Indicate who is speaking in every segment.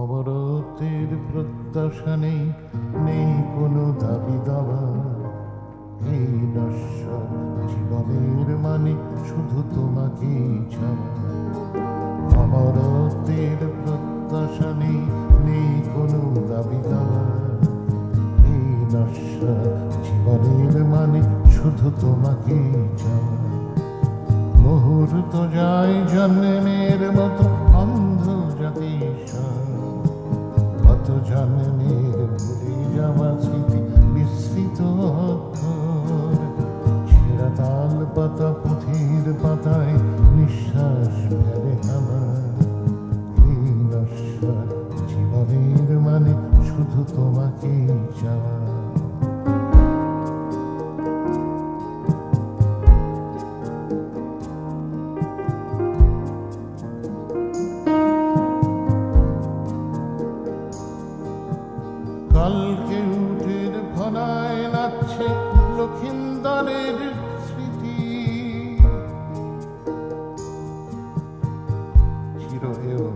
Speaker 1: অবরতের প্রত্যাশা নেই, নেই কোনো দাবি দাবা। এই নশ্বর জীবনের মানে শুধু তোমাকেই ছাড়া। অমরত্বের প্রত্যাশা নেই, নেই কোনো দাবি দাবা। এই নশ্বর জীবনের মানে শুধু তোমাকেই ছাড়া। মুহূর্ত যায় জন্মের মতো অন্ধ জাতি, কত জন্মের ভুলে যাওয়া স্মৃতি বিস্মৃত অক্ষর। ছেঁড়া তাল পাতা পুঁথির পাতায় নিঃশ্বাস ফেলে আমার। এই নশ্বর জীবনের মানে শুধু তোমাকেই চাওয়া। কালকে উঠের ফনায় নাচছে লক্ষিন্দরের স্মৃতি। চিরহেয়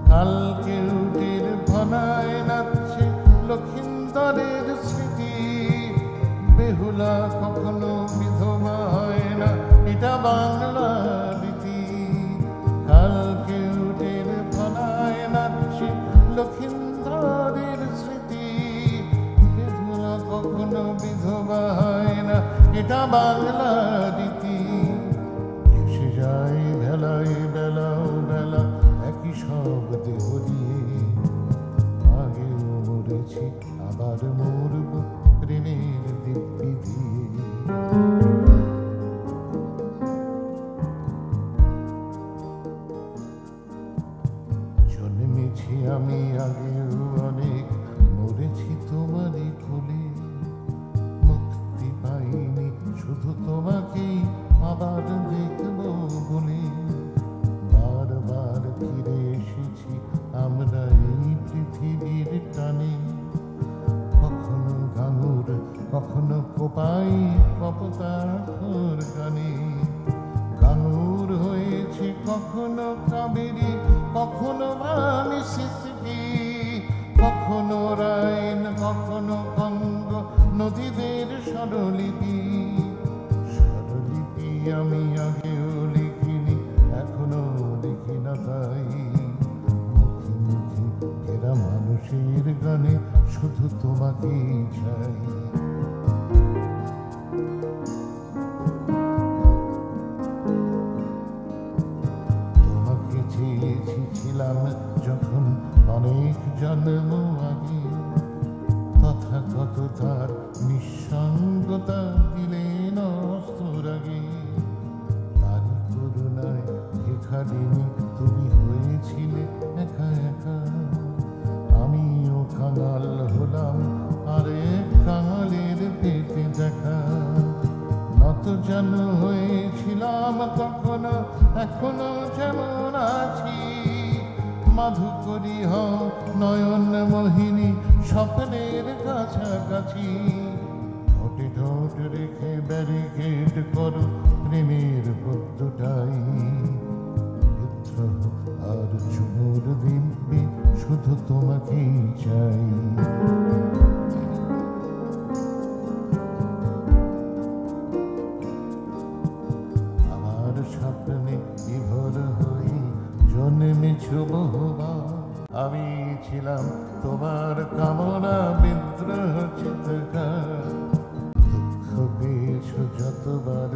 Speaker 1: কালকে উঠের ফনায় নাচছে লক্ষিন্দরের স্মৃতি। বেহুলা কখনো বিধবা হয় না, এটা বাংলা রীতি। কালকে উঠের ফনায় নাচছে লক্ষিন্দরের স্মৃতি। বেহুলা কখনো বিধবা হয় না, এটা বাংলা রীতি। এসে যায় বেলায় বেলাও বেলা একই সব দেহ দিয়ে। আগেও মরেছি আবার মরব প্রেমের দিব্যি দিয়ে। জন্মেছি আমি আগেও অনেক, মরেছি তোমারই কোলে। মুক্তি পাইনি শুধু তোমাকেই আবার দেখব বলে। বারবার ফিরে এসেছি আমরা এই পৃথিবীর টানে। কখনো গাঙুর কখনো কোপাই কপোতাক্ষর গানে। গাঙুর হয়েছে কখনো কাবেরী, কখনো বাণী সিসকি। কখনো রাইন কখনো গঙ্গ নদীদের স্বরলিপি। স্বরলিপি আমি আগেও লিখিনি, এখনো লিখি না তাই। মুখে মুখে ফেরা মানুষের গানে শুধু তোমাকেই চাই। তোমাকে চেয়েছি ছিলাম যখন অনেক জন্ম আগে। তথাগত তার নিঃসঙ্গতা দিলেন অস্তর আগে। তারই করুণায় এখানে তুমি হয়েছিলে একা একা। আমিও কাঙাল হলাম আরে কাঙালের পেটে দেখা। নত যেন হয়েছিলাম তখনো, এখনো যেমন আছি। মাধুকরী হও নয়ন মোহিনী স্বপ্নের কাছাকাছি। ঠোঁটে ঠোঁট রেখে ব্যারিকেড করো প্রেমের পদ্মটাই। বিদ্রোহ আর চুমুর দিব্যি শুধু তোমাকেই চাই। আমার স্বপ্নে বিভোর হয়ে জন্মেছ বহুবার। আমি ছিলাম তোমার কামনা বিদ্রোহ চিৎকার। দুঃখ পেয়েছ যতবার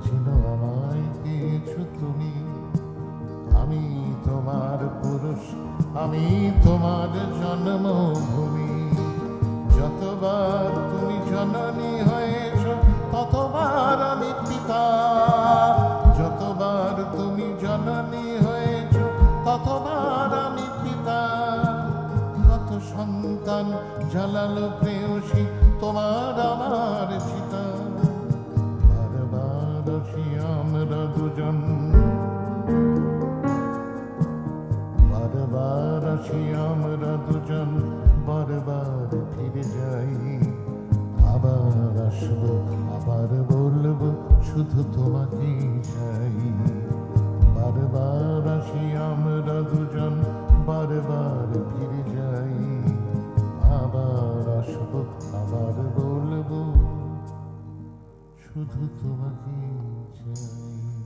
Speaker 1: যেন আমায় পেয়েছ তুমি। আমি তোমার পুরুষ, আমি তোমার জন্মভূমি। যতবার তুমি জননী হয়েছ ততবার আমি পিতা। যতবার তুমি জননী হয়েছ ততবার আমি পিতা। কত সন্তান জ্বালালো প্রেয়সী তোমার আমার চিতা। বারবার আসি আমরা দুজন, বারবার আসি আমরা দুজন। শুধু তোমাকে চাই।